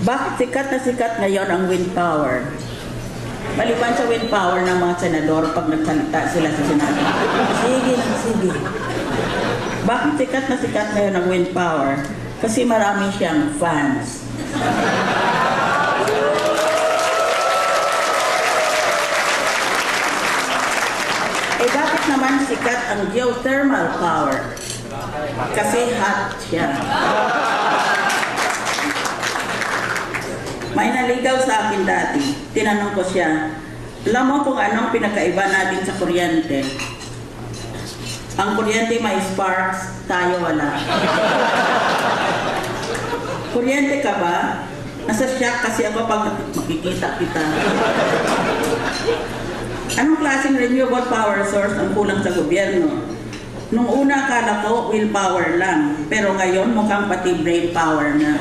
Bakit sikat ngayon ang wind power? Maliban sa wind power ng mga senador pag nagsalita sila sa Senado. Sige lang, sige. Bakit sikat ngayon ang wind power? Kasi marami siyang fans. Bakit naman sikat ang geothermal power? Kasi hot siya. May naligaw sa akin dati. Tinanong ko siya, alam mo kung anong pinakaiba natin sa kuryente? Ang kuryente may sparks, tayo wala. Kuryente ka ba? Nasa shock kasi ako pag makikita kita. Anong klaseng renewable power source ang kulang sa gobyerno? Nung una akala ko willpower lang, pero ngayon mukhang pati brain power na.